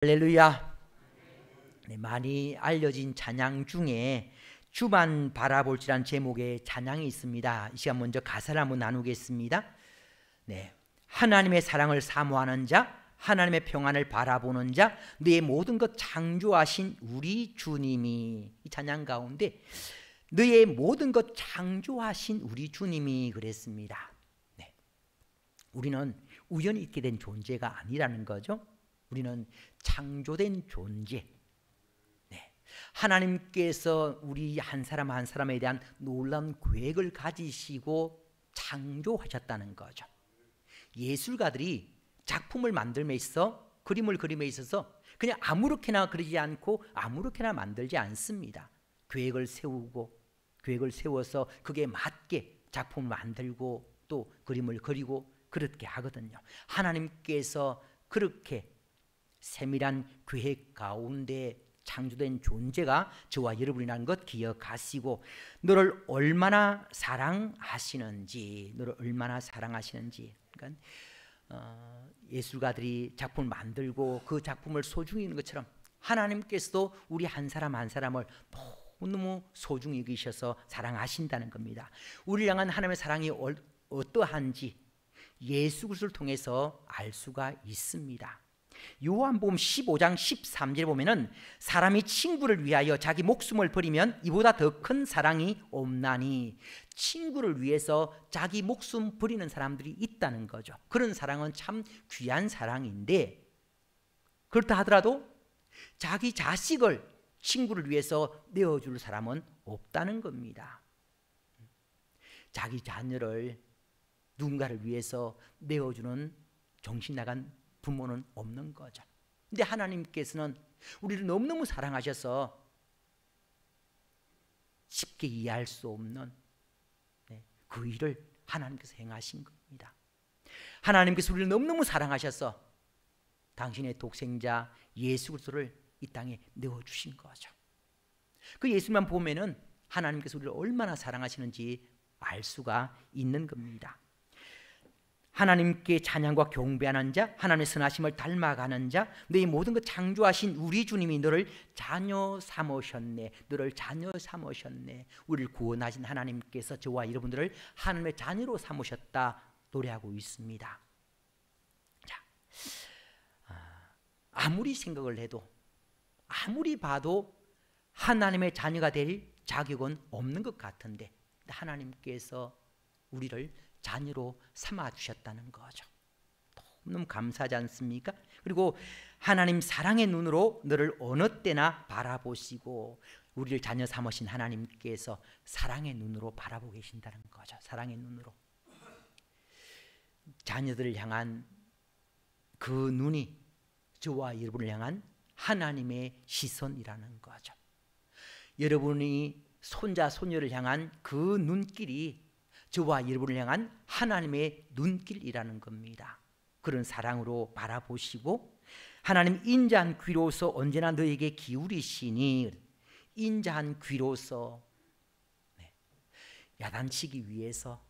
할렐루야. 네, 많이 알려진 찬양 중에 주만 바라볼지란 제목의 찬양이 있습니다. 이 시간 먼저 가사를 한번 나누겠습니다. 네, 하나님의 사랑을 사모하는 자, 하나님의 평안을 바라보는 자, 너의 모든 것 창조하신 우리 주님이, 이 찬양 가운데 너의 모든 것 창조하신 우리 주님이 그랬습니다. 네, 우리는 우연히 있게 된 존재가 아니라는 거죠. 우리는 창조된 존재. 네. 하나님께서 우리 한 사람 한 사람에 대한 놀라운 계획을 가지시고 창조하셨다는 거죠. 예술가들이 작품을 만들며 있어, 그림을 그림에 있어서 그냥 아무렇게나 그리지 않고 아무렇게나 만들지 않습니다. 계획을 세우고, 계획을 세워서 그게 맞게 작품을 만들고 또 그림을 그리고 그렇게 하거든요. 하나님께서 그렇게 세밀한 계획 가운데 창조된 존재가 저와 여러분이라는 것 기억하시고, 너를 얼마나 사랑하시는지, 너를 얼마나 사랑하시는지. 그러니까 예술가들이 작품을 만들고 그 작품을 소중히 여기는 것처럼 하나님께서도 우리 한 사람 한 사람을 너무 소중히 여기셔서 사랑하신다는 겁니다. 우리를 향한 하나님의 사랑이 어떠한지 예수 그리스도를 통해서 알 수가 있습니다. 요한복음 15장 13절에 보면은 사람이 친구를 위하여 자기 목숨을 버리면 이보다 더 큰 사랑이 없나니, 친구를 위해서 자기 목숨 버리는 사람들이 있다는 거죠. 그런 사랑은 참 귀한 사랑인데, 그렇다 하더라도 자기 자식을 친구를 위해서 내어줄 사람은 없다는 겁니다. 자기 자녀를 누군가를 위해서 내어주는 정신 나간 부모는 없는 거죠. 근데 하나님께서는 우리를 너무너무 사랑하셔서 쉽게 이해할 수 없는 그 일을 하나님께서 행하신 겁니다. 하나님께서 우리를 너무너무 사랑하셔서 당신의 독생자 예수 그리스도를 이 땅에 내어주신 거죠. 그 예수만 보면은 하나님께서 우리를 얼마나 사랑하시는지 알 수가 있는 겁니다. 하나님께 찬양과 경배하는 자, 하나님의 선하심을 닮아가는 자, 너희 모든 것 창조하신 우리 주님이 너를 자녀 삼으셨네. 너를 자녀 삼으셨네. 우리를 구원하신 하나님께서 저와 여러분들을 하나님의 자녀로 삼으셨다 노래하고 있습니다. 자, 아무리 생각을 해도, 아무리 봐도 하나님의 자녀가 될 자격은 없는 것 같은데 하나님께서 우리를 자녀로 삼아주셨다는 거죠. 너무 감사하지 않습니까? 그리고 하나님 사랑의 눈으로 너를 어느 때나 바라보시고, 우리를 자녀 삼으신 하나님께서 사랑의 눈으로 바라보고 계신다는 거죠. 사랑의 눈으로 자녀들을 향한 그 눈이 저와 여러분을 향한 하나님의 시선이라는 거죠. 여러분이 손자 손녀를 향한 그 눈길이 저와 여러분을 향한 하나님의 눈길이라는 겁니다. 그런 사랑으로 바라보시고, 하나님 인자한 귀로서 언제나 너에게 기울이시니, 인자한 귀로서 야단치기 위해서,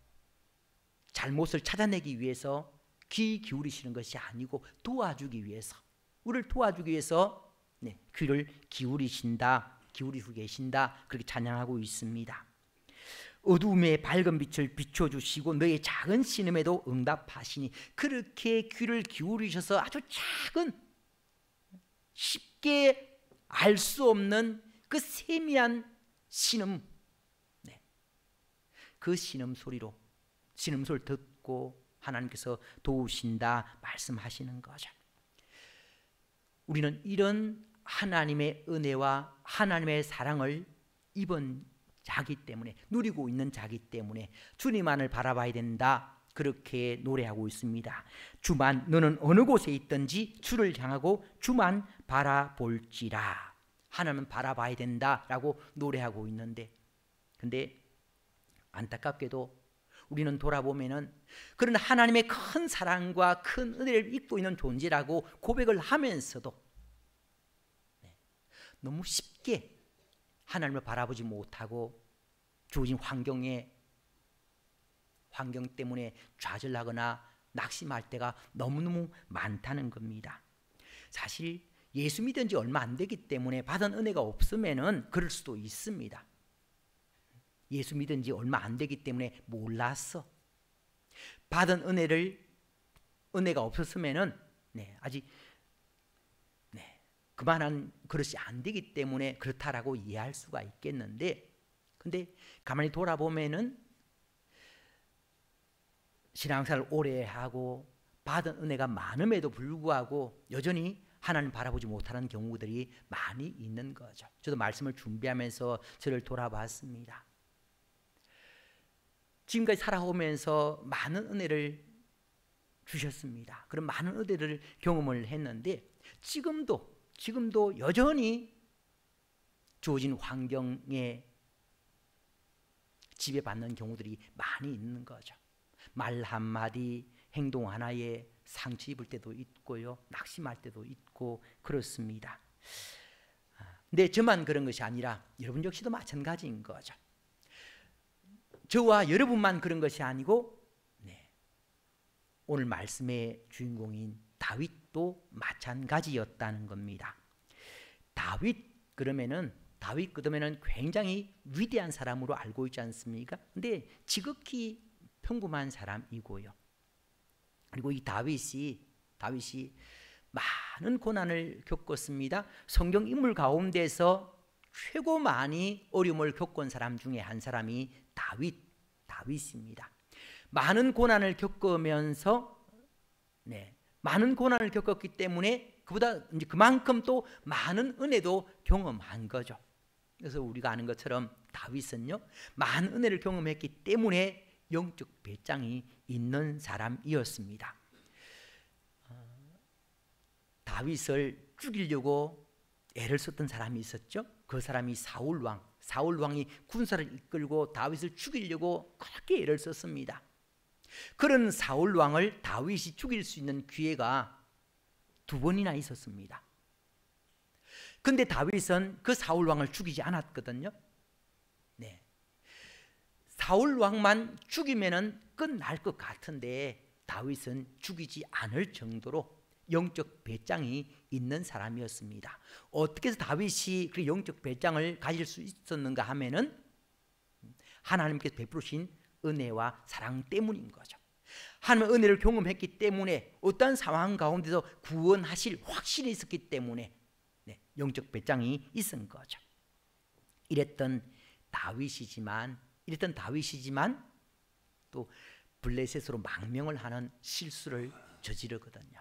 잘못을 찾아내기 위해서 귀 기울이시는 것이 아니고 도와주기 위해서, 우리를 도와주기 위해서 귀를 기울이시고 계신다, 그렇게 찬양하고 있습니다. 어두움에 밝은 빛을 비춰주시고 너의 작은 신음에도 응답하시니, 그렇게 귀를 기울이셔서 아주 작은, 쉽게 알 수 없는 그 세미한 신음, 그 신음 소리로, 신음 소리를 듣고 하나님께서 도우신다 말씀하시는 거죠. 우리는 이런 하나님의 은혜와 하나님의 사랑을 입은 자기 때문에, 누리고 있는 자기 때문에 주님만을 바라봐야 된다, 그렇게 노래하고 있습니다. 주만, 너는 어느 곳에 있든지 주를 향하고 주만 바라볼지라. 하나님은 바라봐야 된다라고 노래하고 있는데, 근데 안타깝게도 우리는 돌아보면은 그런 하나님의 큰 사랑과 큰 은혜를 입고 있는 존재라고 고백을 하면서도 너무 쉽게 하나님을 바라보지 못하고 주어진 환경 때문에 좌절하거나 낙심할 때가 너무너무 많다는 겁니다. 사실 예수 믿은 지 얼마 안 되기 때문에 받은 은혜가 없으면은 그럴 수도 있습니다. 예수 믿은 지 얼마 안 되기 때문에 몰랐어. 받은 은혜가 없었으면은 아직 그만한 그릇이 안 되기 때문에 그렇다라고 이해할 수가 있겠는데, 근데 가만히 돌아보면은 신앙생활을 오래 하고 받은 은혜가 많음에도 불구하고 여전히 하나님 바라보지 못하는 경우들이 많이 있는 거죠. 저도 말씀을 준비하면서 저를 돌아봤습니다. 지금까지 살아오면서 많은 은혜를 주셨습니다. 그런 많은 은혜를 경험을 했는데 지금도 여전히 주어진 환경에 지배받는 경우들이 많이 있는 거죠. 말 한마디, 행동 하나에 상처 입을 때도 있고요, 낙심할 때도 있고 그렇습니다. 근데 저만 그런 것이 아니라 여러분 역시도 마찬가지인 거죠. 저와 여러분만 그런 것이 아니고 오늘 말씀의 주인공인 다윗도 마찬가지였다는 겁니다. 다윗 그러면은 굉장히 위대한 사람으로 알고 있지 않습니까? 근데 지극히 평범한 사람이고요. 그리고 이 다윗이 많은 고난을 겪었습니다. 성경 인물 가운데서 최고 많이 어려움을 겪은 사람 중에 한 사람이 다윗입니다. 많은 고난을 겪으면서 많은 고난을 겪었기 때문에 그만큼 또 많은 은혜도 경험한 거죠. 그래서 우리가 아는 것처럼 다윗은요, 많은 은혜를 경험했기 때문에 영적 배짱이 있는 사람이었습니다. 다윗을 죽이려고 애를 썼던 사람이 있었죠. 그 사람이 사울왕이 군사를 이끌고 다윗을 죽이려고 그렇게 애를 썼습니다. 그런 사울왕을 다윗이 죽일 수 있는 기회가 2번이나 있었습니다. 근데 다윗은 그 사울왕을 죽이지 않았거든요. 사울왕만 죽이면은 끝날 것 같은데 다윗은 죽이지 않을 정도로 영적 배짱이 있는 사람이었습니다. 어떻게 해서 다윗이 그 영적 배짱을 가질 수 있었는가 하면은 하나님께서 베푸신 은혜와 사랑 때문인 거죠. 하나님의 은혜를 경험했기 때문에 어떤 상황 가운데서 구원하실 확신이 있었기 때문에 영적 배짱이 있은 거죠. 이랬던 다윗이지만 또 블레셋으로 망명을 하는 실수를 저지르거든요.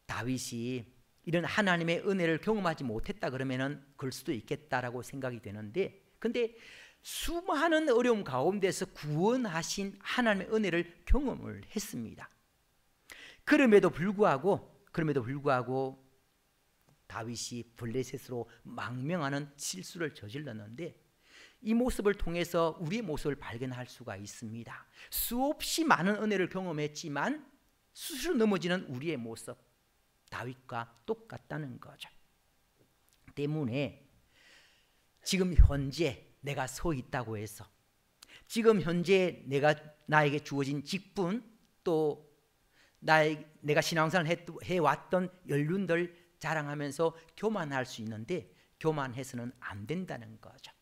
다윗이 이런 하나님의 은혜를 경험하지 못했다 그러면은 그럴 수도 있겠다라고 생각이 되는데, 근데 수많은 어려움 가운데서 구원하신 하나님의 은혜를 경험을 했습니다. 그럼에도 불구하고 다윗이 블레셋으로 망명하는 실수를 저질렀는데, 이 모습을 통해서 우리의 모습을 발견할 수가 있습니다. 수없이 많은 은혜를 경험했지만 스스로 넘어지는 우리의 모습, 다윗과 똑같다는 거죠. 때문에 지금 현재 내가 서 있다고 해서, 지금 현재 나에게 주어진 직분, 또 내가 신앙생활을 해왔던 연륜들 자랑하면서 교만할 수 있는데 교만해서는 안 된다는 거죠.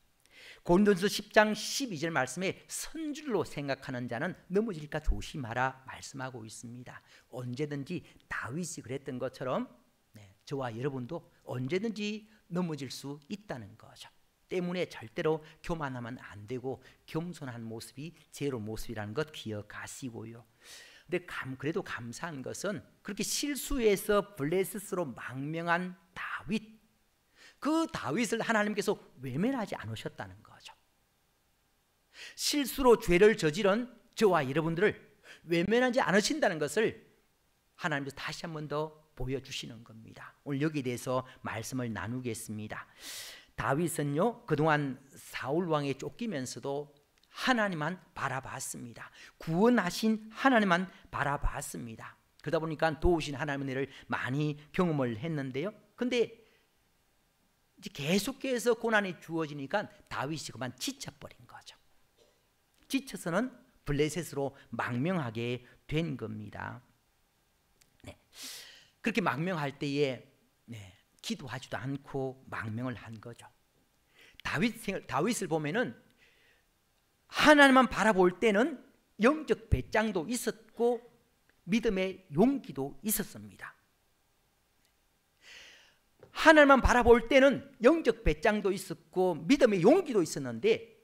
고린도전서 10장 12절 말씀에 선줄로 생각하는 자는 넘어질까 조심하라 말씀하고 있습니다. 언제든지 다윗이 그랬던 것처럼 저와 여러분도 언제든지 넘어질 수 있다는 거죠. 때문에 절대로 교만하면 안 되고 겸손한 모습이 제로 모습이라는 것 기억하시고요. 근데 그래도 감사한 것은 그렇게 실수해서 블레셋으로 망명한 다윗, 그 다윗을 하나님께서 외면하지 않으셨다는 거죠. 실수로 죄를 저지른 저와 여러분들을 외면하지 않으신다는 것을 하나님께서 다시 한 번 더 보여주시는 겁니다. 오늘 여기에 대해서 말씀을 나누겠습니다. 다윗은요, 그동안 사울왕에 쫓기면서도 하나님만 바라봤습니다. 구원하신 하나님만 바라봤습니다. 그러다 보니까 도우신 하나님의 은혜를 많이 경험을 했는데요. 근데 이제 계속해서 고난이 주어지니까 다윗이 그만 지쳐버린 거죠. 지쳐서는 블레셋으로 망명하게 된 겁니다. 네. 그렇게 망명할 때에 기도하지도 않고 망명을 한 거죠. 다윗을 보면은 하나님만 바라볼 때는 영적 배짱도 있었고 믿음의 용기도 있었습니다. 하나님만 바라볼 때는 영적 배짱도 있었고 믿음의 용기도 있었는데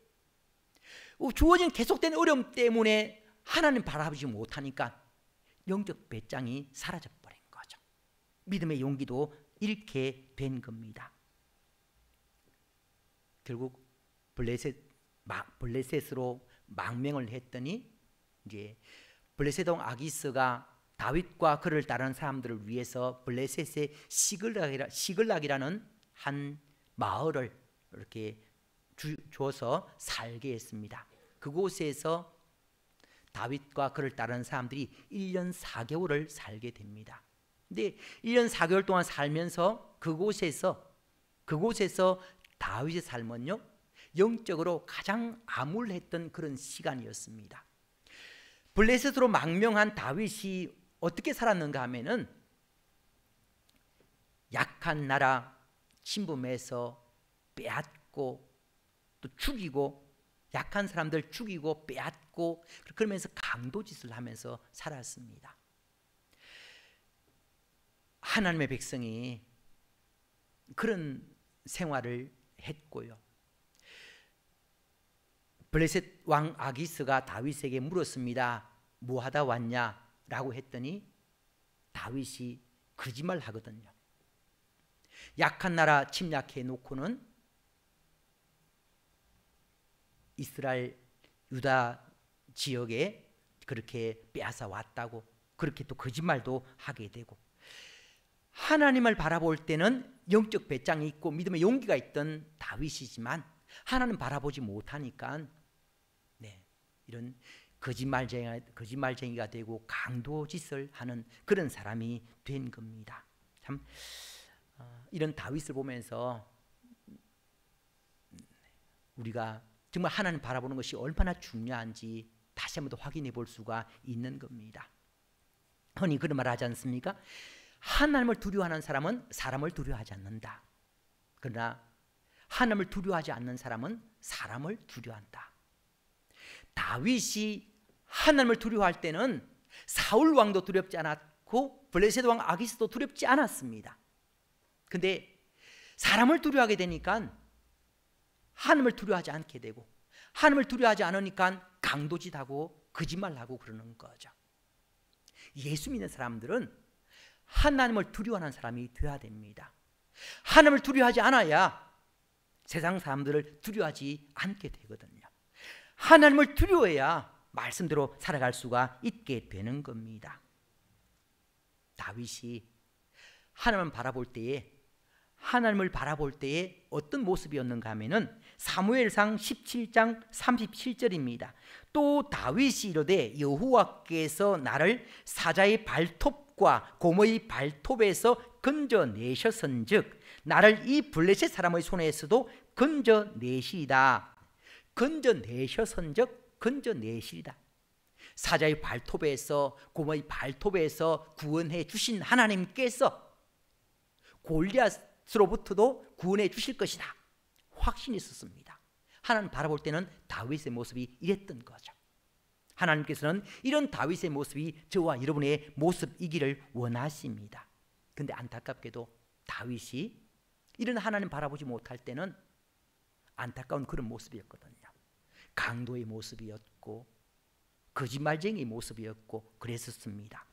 주어진 계속된 어려움 때문에 하나님 바라보지 못하니까 영적 배짱이 사라져 버린 거죠. 믿음의 용기도 잃게 된 겁니다. 결국 블레셋으로 망명을 했더니 이제 블레셋 왕 아기스가 다윗과 그를 따르는 사람들을 위해서 블레셋의 시글락이라는 한 마을을 이렇게 줘서 살게 했습니다. 그곳에서 다윗과 그를 따르는 사람들이 1년 4개월을 살게 됩니다. 근데 1년 4개월 동안 살면서 그곳에서 다윗의 삶은요, 영적으로 가장 암울했던 그런 시간이었습니다. 블레셋으로 망명한 다윗이 어떻게 살았는가 하면은 약한 나라 침범해서 빼앗고 또 죽이고, 약한 사람들 죽이고 빼앗고, 그러면서 강도짓을 하면서 살았습니다. 하나님의 백성이 그런 생활을 했고요. 블레셋 왕 아기스가 다윗에게 물었습니다. 뭐 하다 왔냐? 라고 했더니 다윗이 거짓말 하거든요. 약한 나라 침략해 놓고는 이스라엘 유다 지역에 그렇게 빼앗아 왔다고, 그렇게 또 거짓말도 하게 되고, 하나님을 바라볼 때는 영적 배짱이 있고 믿음의 용기가 있던 다윗이지만 하나님 바라보지 못하니까 이런 거짓말쟁이가 되고 강도짓을 하는 그런 사람이 된 겁니다. 참 이런 다윗을 보면서 우리가 정말 하나님 바라보는 것이 얼마나 중요한지 다시 한번 더 확인해 볼 수가 있는 겁니다. 흔히 그런 말 하지 않습니까? 하나님을 두려워하는 사람은 사람을 두려워하지 않는다. 그러나 하나님을 두려워하지 않는 사람은 사람을 두려워한다. 다윗이 하나님을 두려워할 때는 사울 왕도 두렵지 않았고 블레셋 왕 아기스도 두렵지 않았습니다. 근데 사람을 두려워하게 되니까 하나님을 두려워하지 않게 되고, 하나님을 두려워하지 않으니까 강도짓하고 거짓말하고 그러는 거죠. 예수 믿는 사람들은 하나님을 두려워하는 사람이 되어야 됩니다. 하나님을 두려워하지 않아야 세상 사람들을 두려워하지 않게 되거든요. 하나님을 두려워해야 말씀대로 살아갈 수가 있게 되는 겁니다. 다윗이 하나님을 바라볼 때에 어떤 모습이었는가 하면은 사무엘상 17장 37절입니다. 또 다윗이 이르되 여호와께서 나를 사자의 발톱과 곰의 발톱에서 건져내셨은즉 나를 이 블레셋 사람의 손에서도 건져내시리다. 건져내셨은즉 건져내시리다. 사자의 발톱에서, 곰의 발톱에서 구원해 주신 하나님께서 골리앗으로부터도 구원해 주실 것이다. 확신이 있었습니다. 하나님 바라볼 때는 다윗의 모습이 이랬던 거죠. 하나님께서는 이런 다윗의 모습이 저와 여러분의 모습이기를 원하십니다. 그런데 안타깝게도 다윗이 이런 하나님 바라보지 못할 때는 안타까운 그런 모습이었거든요. 강도의 모습이었고 거짓말쟁이의 모습이었고 그랬었습니다.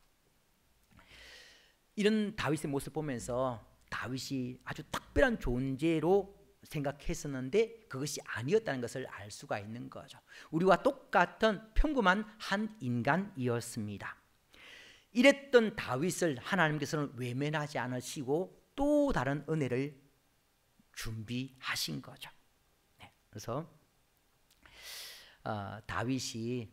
이런 다윗의 모습 보면서 다윗이 아주 특별한 존재로 생각했었는데 그것이 아니었다는 것을 알 수가 있는 거죠. 우리와 똑같은 평범한 한 인간이었습니다. 이랬던 다윗을 하나님께서는 외면하지 않으시고 또 다른 은혜를 준비하신 거죠. 그래서 다윗이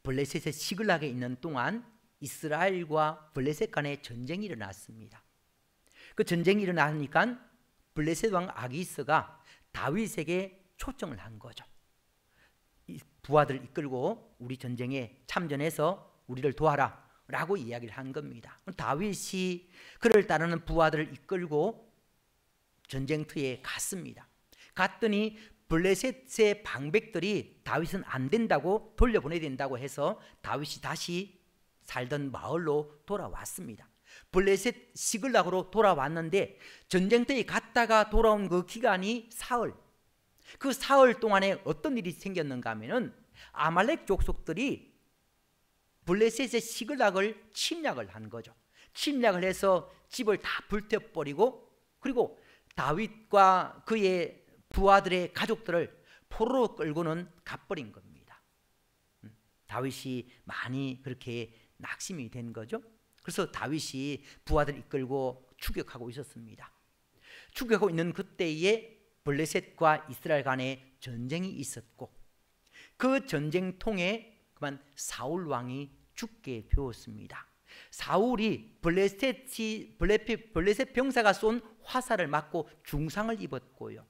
블레셋의 시글락에 있는 동안 이스라엘과 블레셋 간의 전쟁이 일어났습니다. 그 전쟁이 일어나니까 블레셋 왕 아기스가 다윗에게 초청을 한 거죠. 부하들 이끌고 우리 전쟁에 참전해서 우리를 도와라. 라고 이야기를 한 겁니다. 다윗이 그를 따르는 부하들을 이끌고 전쟁터에 갔습니다. 갔더니 블레셋의 방백들이 다윗은 안 된다고 돌려보내야 된다고 해서 다윗이 다시 살던 마을로 돌아왔습니다. 블레셋 시글락으로 돌아왔는데 전쟁터에 갔다가 돌아온 그 기간이 사흘. 그 사흘 동안에 어떤 일이 생겼는가 하면은 아말렉 족속들이 블레셋의 시글락을 침략을 한 거죠. 침략을 해서 집을 다 불태워버리고 그리고 다윗과 그의 부하들의 가족들을 포로로 끌고는 가버린 겁니다. 다윗이 많이 그렇게 낙심이 된 거죠. 그래서 다윗이 부하들 이끌고 추격하고 있었습니다. 추격하고 있는 그때에 블레셋과 이스라엘 간에 전쟁이 있었고 그 전쟁통에 그만 사울 왕이 죽게 되었습니다. 사울이 블레셋 병사가 쏜 화살을 맞고 중상을 입었고요.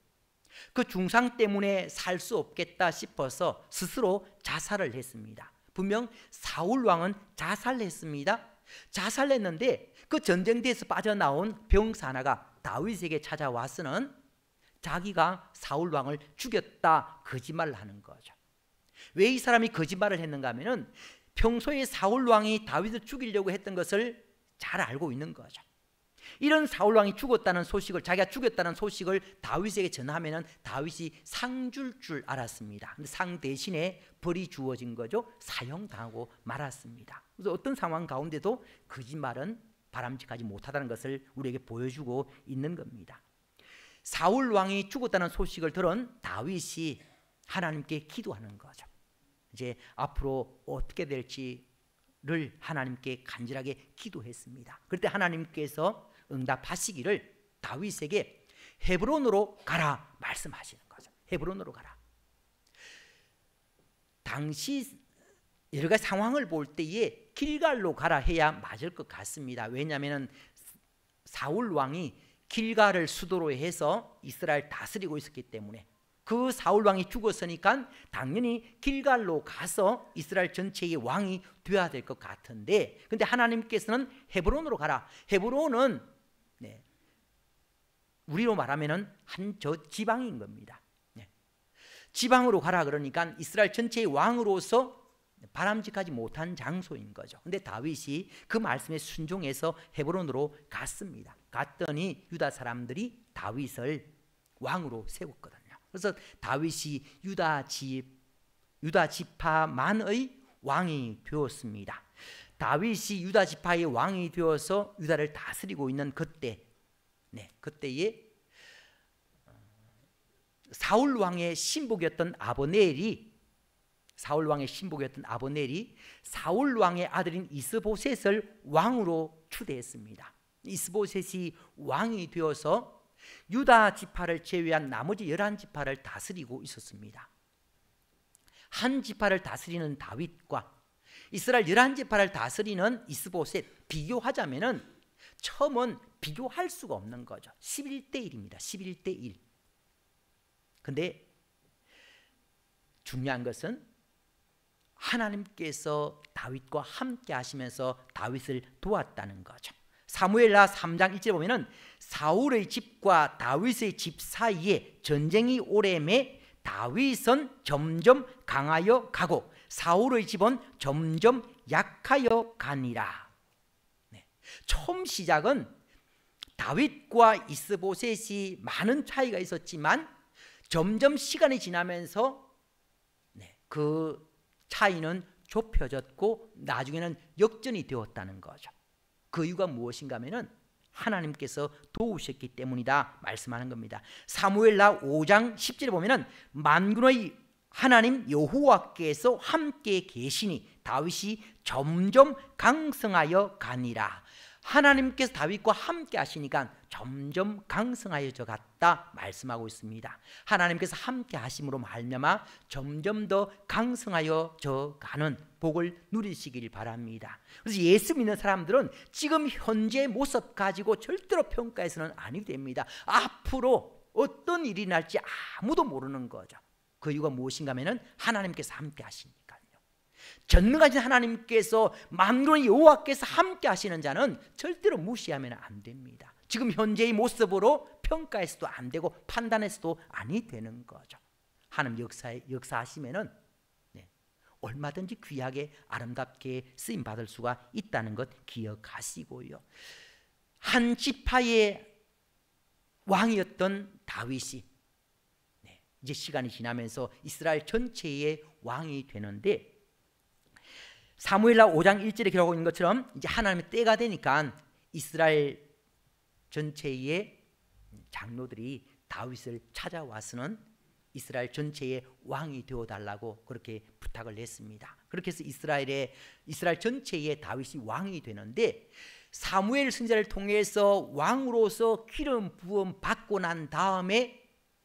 그 중상 때문에 살 수 없겠다 싶어서 스스로 자살을 했습니다. 분명 사울 왕은 자살했습니다. 자살했는데 그 전쟁터에서 빠져나온 병사 하나가 다윗에게 찾아와서는 자기가 사울 왕을 죽였다 거짓말을 하는 거죠. 왜 이 사람이 거짓말을 했는가 하면은 평소에 사울 왕이 다윗을 죽이려고 했던 것을 잘 알고 있는 거죠. 이런 사울 왕이 죽었다는 소식을, 자기가 죽였다는 소식을 다윗에게 전하면은 다윗이 상 줄 줄 알았습니다. 근데 상 대신에 벌이 주어진 거죠. 사형당하고 말았습니다. 그래서 어떤 상황 가운데도 거짓말은 바람직하지 못하다는 것을 우리에게 보여주고 있는 겁니다. 사울 왕이 죽었다는 소식을 들은 다윗이 하나님께 기도하는 거죠. 이제 앞으로 어떻게 될지를 하나님께 간절하게 기도했습니다. 그때 하나님께서 응답하시기를 다윗에게 헤브론으로 가라 말씀하시는 거죠. 헤브론으로 가라. 당시 여러 가지 상황을 볼 때에 길갈로 가라 해야 맞을 것 같습니다. 왜냐하면 사울 왕이 길갈을 수도로 해서 이스라엘 다스리고 있었기 때문에 그 사울 왕이 죽었으니까 당연히 길갈로 가서 이스라엘 전체의 왕이 되어야 될 것 같은데, 근데 하나님께서는 헤브론으로 가라. 헤브론은 우리로 말하면은 한 저 지방인 겁니다. 지방으로 가라 그러니까 이스라엘 전체의 왕으로서 바람직하지 못한 장소인 거죠. 근데 다윗이 그 말씀에 순종해서 헤브론으로 갔습니다. 갔더니 유다 사람들이 다윗을 왕으로 세웠거든요. 그래서 다윗이 유다 지파만의 왕이 되었습니다. 다윗이 유다 지파의 왕이 되어서 유다를 다스리고 있는 그때, 그때에 사울 왕의 신복이었던 아브넬이 사울 왕의 아들인 이스보셋을 왕으로 추대했습니다. 이스보셋이 왕이 되어서 유다 지파를 제외한 나머지 11지파를 다스리고 있었습니다. 한 지파를 다스리는 다윗과 이스라엘 11지파를 다스리는 이스보셋 비교하자면은 처음은 비교할 수가 없는 거죠. 11대1입니다. 11대1. 근데 중요한 것은 하나님께서 다윗과 함께 하시면서 다윗을 도왔다는 거죠. 사무엘하 3장 1절에 보면은 사울의 집과 다윗의 집 사이에 전쟁이 오래매 다윗은 점점 강하여 가고 사울의 집은 점점 약하여 가니라. 처음 시작은 다윗과 이스보셋이 많은 차이가 있었지만 점점 시간이 지나면서 그 차이는 좁혀졌고 나중에는 역전이 되었다는 거죠. 그 이유가 무엇인가 하면은 하나님께서 도우셨기 때문이다 말씀하는 겁니다. 사무엘하 5장 10절에 보면은 만군의 하나님 여호와께서 함께 계시니 다윗이 점점 강성하여 가니라. 하나님께서 다윗과 함께 하시니까 점점 강성하여져 갔다 말씀하고 있습니다. 하나님께서 함께 하심으로 말미암아 점점 더 강성하여져 가는 복을 누리시길 바랍니다. 그래서 예수 믿는 사람들은 지금 현재의 모습 가지고 절대로 평가해서는 아니 됩니다. 앞으로 어떤 일이 날지 아무도 모르는 거죠. 그 이유가 무엇인가 하면은 하나님께서 함께 하시니까요. 전능하신 하나님께서 만군의 여호와께서 함께 하시는 자는 절대로 무시하면 안 됩니다. 지금 현재의 모습으로 평가해서도 안 되고 판단해서도 아니 되는 거죠. 하나님 역사하시면은 얼마든지 귀하게 아름답게 쓰임 받을 수가 있다는 것 기억하시고요. 한 지파의 왕이었던 다윗이 이제 시간이 지나면서 이스라엘 전체의 왕이 되는데, 사무엘하 5장 1절에 기록하고 있는 것처럼 이제 하나님의 때가 되니까 이스라엘 전체의 장로들이 다윗을 찾아와서는 이스라엘 전체의 왕이 되어달라고 그렇게 부탁을 했습니다. 그렇게 해서 이스라엘 전체의 다윗이 왕이 되는데, 사무엘 선지자를 통해서 왕으로서 기름 부음 받고 난 다음에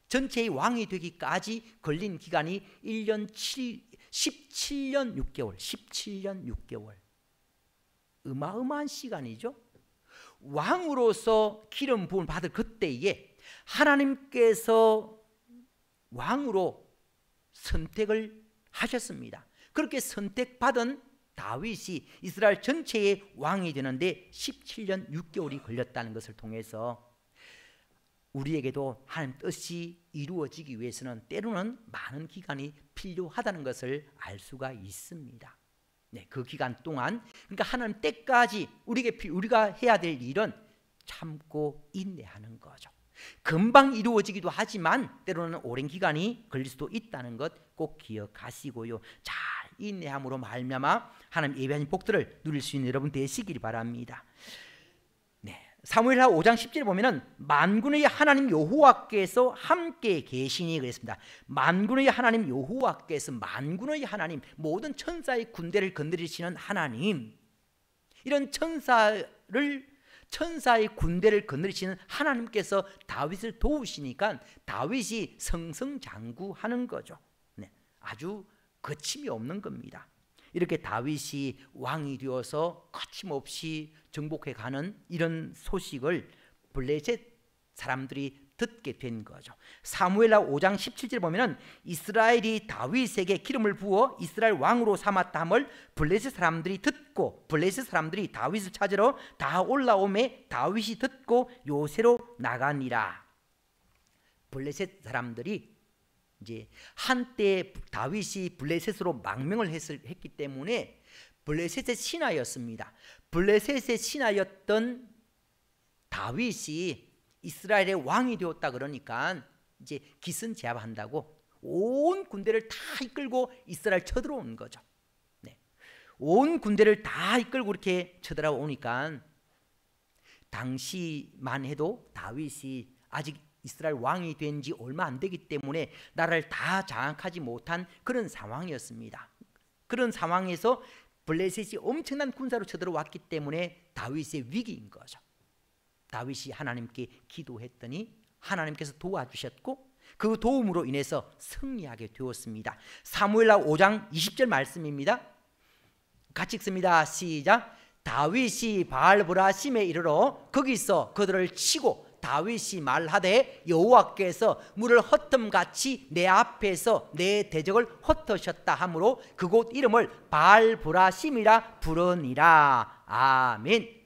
전체의 왕이 되기까지 걸린 기간이 17년 6개월 17년 6개월 어마어마한 시간이죠. 왕으로서 기름 부음을 받을 그때에 하나님께서 왕으로 선택을 하셨습니다. 그렇게 선택받은 다윗이 이스라엘 전체의 왕이 되는데 17년 6개월이 걸렸다는 것을 통해서 우리에게도 하나님 뜻이 이루어지기 위해서는 때로는 많은 기간이 필요하다는 것을 알 수가 있습니다. 그 기간 동안, 그러니까 하나님 때까지 우리가 해야 될 일은 참고 인내하는 거죠. 금방 이루어지기도 하지만 때로는 오랜 기간이 걸릴 수도 있다는 것 꼭 기억하시고요. 잘 인내함으로 말미암아 하나님 예배하신 복들을 누릴 수 있는 여러분 되시기를 바랍니다. 사무엘하 5장 10절에 보면은 만군의 하나님 여호와께서 함께 계시니 그랬습니다. 만군의 하나님 여호와께서, 만군의 하나님, 모든 천사의 군대를 건드리시는 하나님, 이런 천사의 군대를 건드리시는 하나님께서 다윗을 도우시니까 다윗이 승승장구하는 거죠. 아주 거침이 없는 겁니다. 이렇게 다윗이 왕이 되어서 거침없이 정복해가는 이런 소식을 블레셋 사람들이 듣게 된 거죠. 사무엘하 5장 17절에 보면은 이스라엘이 다윗에게 기름을 부어 이스라엘 왕으로 삼았다 함을 블레셋 사람들이 듣고, 블레셋 사람들이 다윗을 찾으러 다 올라오매 다윗이 듣고 요새로 나가니라. 블레셋 사람들이 이제 한때 다윗이 블레셋으로 망명을 했기 때문에 블레셋의 신하였습니다. 블레셋의 신하였던 다윗이 이스라엘의 왕이 되었다 그러니까 이제 기선제압한다고 온 군대를 다 이끌고 이스라엘 쳐들어온 거죠. 온 군대를 다 이끌고 이렇게 쳐들어오니까 당시만 해도 다윗이 아직 이스라엘 왕이 된 지 얼마 안 되기 때문에 나라를 다 장악하지 못한 그런 상황이었습니다. 그런 상황에서 블레셋이 엄청난 군사로 쳐들어왔기 때문에 다윗의 위기인 거죠. 다윗이 하나님께 기도했더니 하나님께서 도와주셨고 그 도움으로 인해서 승리하게 되었습니다. 사무엘하 5장 20절 말씀입니다. 같이 읽습니다. 시작. 다윗이 바알브라심에 이르러 거기서 그들을 치고 다윗이 말하되 여호와께서 물을 헛tom같이 내 앞에서 내 대적을 헛으셨다 하므로 그곳 이름을 바알브라심이라 부르니라. 아멘.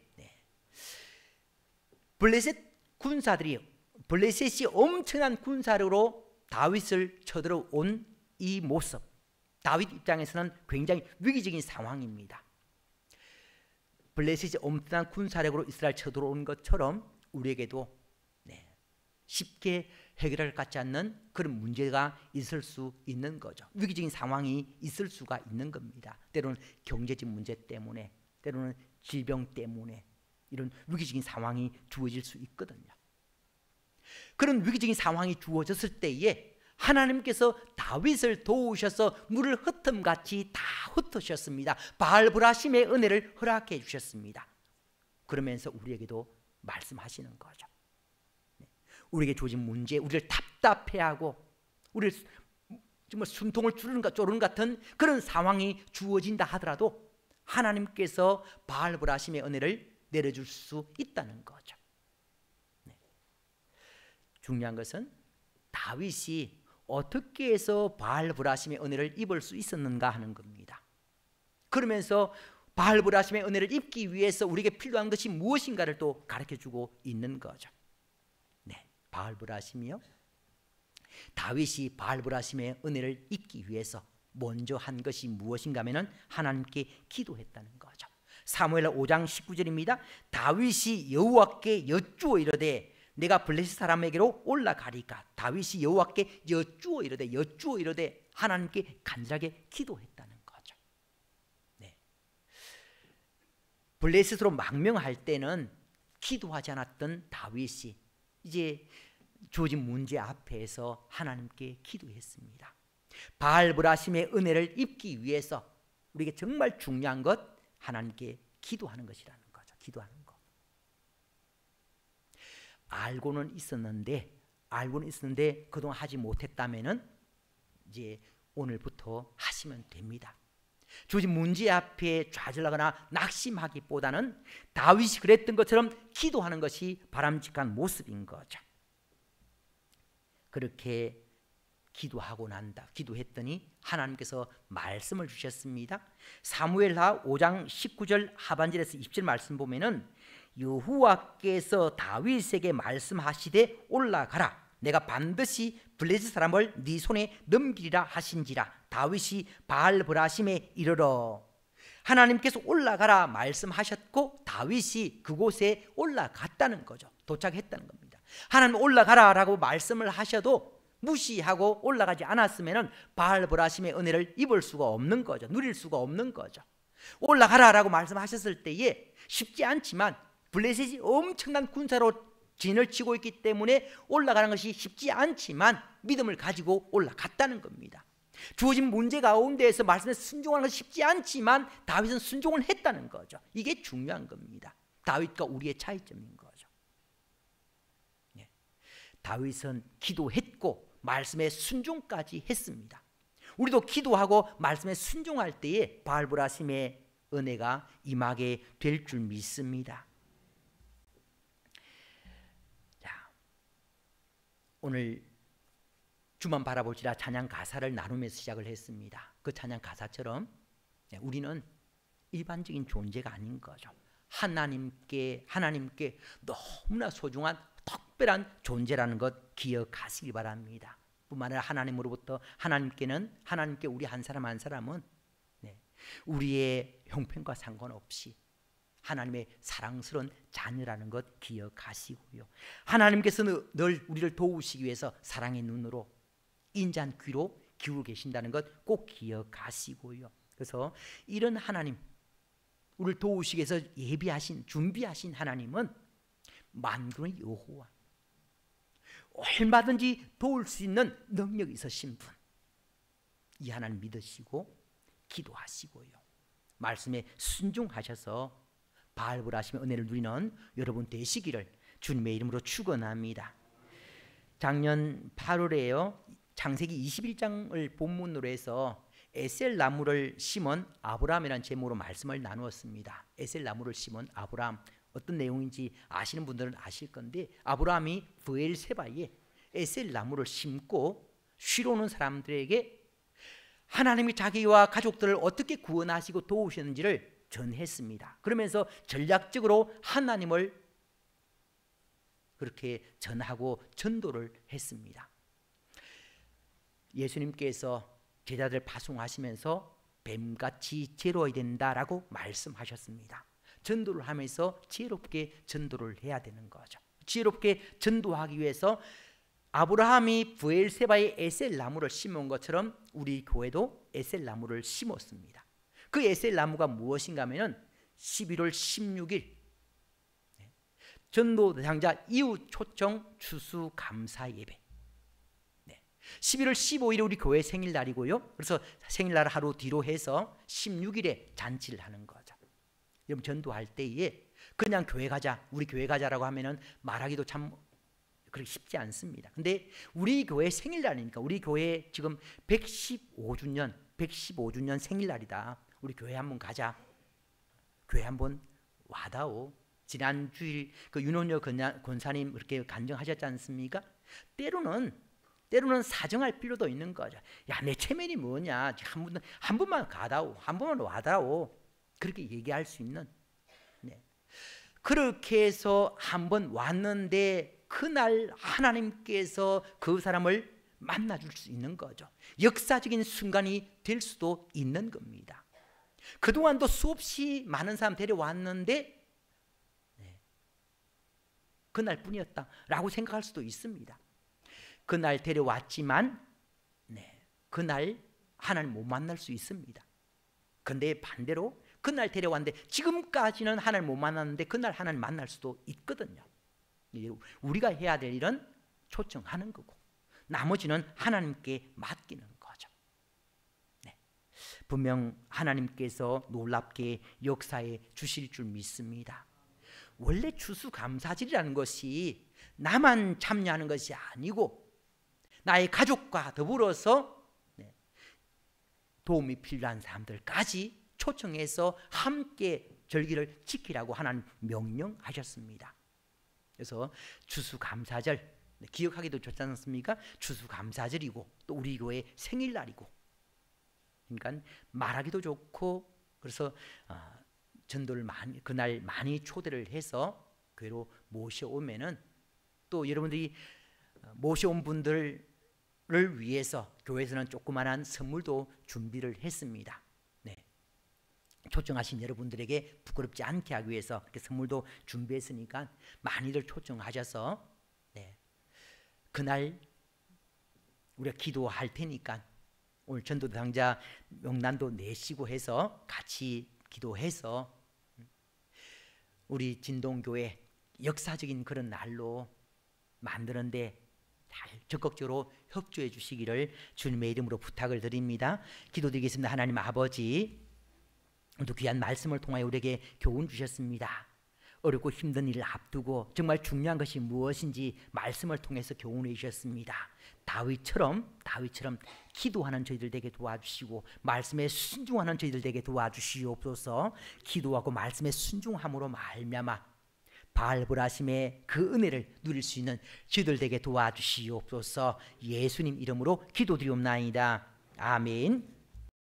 블레셋 군사들이, 블레셋이 엄청난 군사력으로 다윗을 쳐들어온 이 모습, 다윗 입장에서는 굉장히 위기적인 상황입니다. 블레셋이 엄청난 군사력으로 이스라엘 쳐들어온 것처럼 우리에게도 쉽게 해결할 것 같지 않는 그런 문제가 있을 수 있는 거죠. 위기적인 상황이 있을 수가 있는 겁니다. 때로는 경제적 문제 때문에, 때로는 질병 때문에 이런 위기적인 상황이 주어질 수 있거든요. 그런 위기적인 상황이 주어졌을 때에 하나님께서 다윗을 도우셔서 물을 흩음같이 다 흩으셨습니다. 바알브라심의 은혜를 허락해 주셨습니다. 그러면서 우리에게도 말씀하시는 거죠. 우리에게 주어진 문제, 우리를 답답해하고 우리를 정말 숨통을 쪼르는 것 같은 그런 상황이 주어진다 하더라도 하나님께서 바알브라심의 은혜를 내려줄 수 있다는 거죠. 중요한 것은 다윗이 어떻게 해서 바알브라심의 은혜를 입을 수 있었는가 하는 겁니다. 그러면서 바알브라심의 은혜를 입기 위해서 우리에게 필요한 것이 무엇인가를 또 가르쳐주고 있는 거죠. 네, 바알브라심이요. 다윗이 바알브라심의 은혜를 입기 위해서 먼저 한 것이 무엇인가 하면은 하나님께 기도했다는 거죠. 사무엘 5장 19절입니다. 다윗이 여호와께 여쭈어 이르되 내가 블레셋 사람에게로 올라가리까. 다윗이 여호와께 여쭈어 이르되 하나님께 간절하게 기도했다는 거죠. 네. 블레셋으로 망명할 때는 기도하지 않았던 다윗이 이제 주어진 문제 앞에서 하나님께 기도했습니다. 바알브라심의 은혜를 입기 위해서 우리에게 정말 중요한 것, 하나님께 기도하는 것이라는 거죠. 기도하는 것. 알고는 있었는데 그동안 하지 못했다면은 이제 오늘부터 하시면 됩니다. 주어진 문제 앞에 좌절하거나 낙심하기보다는 다윗이 그랬던 것처럼 기도하는 것이 바람직한 모습인 거죠. 그렇게 기도했더니 하나님께서 말씀을 주셨습니다. 사무엘하 5장 19절 하반절에서 20절 말씀 보면은 여호와께서 다윗에게 말씀하시되 올라가라. 내가 반드시 블레셋 사람을 네 손에 넘기리라 하신지라. 다윗이 바알브라심에 이르러 하나님께서 올라가라 말씀하셨고 다윗이 그곳에 올라갔다는 거죠. 도착했다는 겁니다. 하나님 올라가라라고 말씀을 하셔도 무시하고 올라가지 않았으면 바알브라심의 은혜를 입을 수가 없는 거죠. 누릴 수가 없는 거죠. 올라가라라고 말씀하셨을 때에 쉽지 않지만 블레셋이 엄청난 군사로 진을 치고 있기 때문에 올라가는 것이 쉽지 않지만 믿음을 가지고 올라갔다는 겁니다. 주어진 문제 가운데에서 말씀에 순종하는 것이 쉽지 않지만 다윗은 순종을 했다는 거죠. 이게 중요한 겁니다. 다윗과 우리의 차이점인 거죠. 네. 다윗은 기도했고 말씀에 순종까지 했습니다. 우리도 기도하고 말씀에 순종할 때에 바알브라심의 은혜가 임하게 될 줄 믿습니다. 자, 오늘 주만 바라볼지라 찬양 가사를 나누면서 시작을 했습니다. 그 찬양 가사처럼 우리는 일반적인 존재가 아닌 거죠. 하나님께 너무나 소중한 특별한 존재라는 것 기억하시기 바랍니다. 뿐만 아니라 하나님께 우리 한 사람 한 사람은 우리의 형편과 상관없이 하나님의 사랑스러운 자녀라는 것 기억하시고요. 하나님께서는 늘 우리를 도우시기 위해서 사랑의 눈으로 인자한 귀로 기울고 계신다는 것 꼭 기억하시고요. 그래서 이런 하나님, 우리를 도우시기 위해서 준비하신 하나님은 만군의 여호와, 얼마든지 도울 수 있는 능력이 있으신 분, 이 하나님 믿으시고 기도하시고요. 말씀에 순종하셔서 바알브라심의 은혜를 누리는 여러분 되시기를 주님의 이름으로 축원합니다. 작년 8월에요. 창세기 21장을 본문으로 해서 에셀 나무를 심은 아브라함이라는 제목으로 말씀을 나누었습니다. 에셀 나무를 심은 아브라함, 어떤 내용인지 아시는 분들은 아실 건데, 아브라함이 브엘세바에 에셀 나무를 심고 쉬러 오는 사람들에게 하나님이 자기와 가족들을 어떻게 구원하시고 도우셨는지를 전했습니다. 그러면서 전략적으로 하나님을 그렇게 전하고 전도를 했습니다. 예수님께서 제자들 파송하시면서 뱀같이 지혜로워야 된다라고 말씀하셨습니다. 전도를 하면서 지혜롭게 전도를 해야 되는 거죠. 지혜롭게 전도하기 위해서 아브라함이 브엘세바에 에셀 나무를 심은 것처럼 우리 교회도 에셀 나무를 심었습니다. 그 에셀 나무가 무엇인가 하면은 11월 16일 전도 대상자 이웃 초청 추수 감사 예배. 11월 15일에 우리 교회 생일날이고요. 그래서 생일날 하루 뒤로 해서 16일에 잔치를 하는 거죠. 여러분 전도할 때에 그냥 교회 가자, 우리 교회 가자라고 하면은 말하기도 참 그렇게 쉽지 않습니다. 근데 우리 교회 생일날이니까, 우리 교회 지금 115주년 생일날이다. 우리 교회 한번 가자. 교회 한번 와다오. 지난 주일 그 윤원여 권사님 그렇게 간증하셨지 않습니까? 때로는 때로는 사정할 필요도 있는 거죠. 야, 내 체면이 뭐냐? 한 번만 가다오, 한 번만 와다오. 그렇게 얘기할 수 있는. 네. 그렇게 해서 한 번 왔는데 그날 하나님께서 그 사람을 만나줄 수 있는 거죠. 역사적인 순간이 될 수도 있는 겁니다. 그동안도 수없이 많은 사람 데려왔는데 그날뿐이었다라고 생각할 수도 있습니다. 그날 데려왔지만 그날 하나님 못 만날 수 있습니다. 그런데 반대로 그날 데려왔는데 지금까지는 하나님 못 만났는데 그날 하나님 만날 수도 있거든요. 우리가 해야 될 일은 초청하는 거고 나머지는 하나님께 맡기는 거죠. 분명 하나님께서 놀랍게 역사해 주실 줄 믿습니다. 원래 추수감사절이라는 것이 나만 참여하는 것이 아니고 나의 가족과 더불어서 도움이 필요한 사람들까지 초청해서 함께 절기를 지키라고 하나님 명령하셨습니다. 그래서 추수감사절 기억하기도 좋지 않습니까? 추수감사절이고 또 우리 교회 생일날이고 그러니까 말하기도 좋고 그래서 전도를 그날 많이 초대를 해서 교회로 모셔오면은 또 여러분들이 모셔온 분들을 위해서 교회에서는 조그만한 선물도 준비를 했습니다. 초청하신 여러분들에게 부끄럽지 않게 하기 위해서 이렇게 선물도 준비했으니까 많이들 초청하셔서 그날 우리가 기도할 테니까 오늘 전도 대상자 명단도 내시고 해서 같이 기도해서 우리 진동교회 역사적인 그런 날로 만드는데 잘 적극적으로 협조해 주시기를 주님의 이름으로 부탁을 드립니다. 기도드리겠습니다. 하나님 아버지, 또 귀한 말씀을 통하여 우리에게 교훈 주셨습니다. 어렵고 힘든 일을 앞두고 정말 중요한 것이 무엇인지 말씀을 통해서 교훈해 주셨습니다. 다윗처럼 기도하는 저희들 되게 도와주시고 말씀에 순종하는 저희들 되게 도와주시옵소서. 기도하고 말씀에 순종함으로 말미암아 바알보라심의 그 은혜를 누릴 수 있는 저희들 되게 도와주시옵소서. 예수님 이름으로 기도드리옵나이다. 아멘.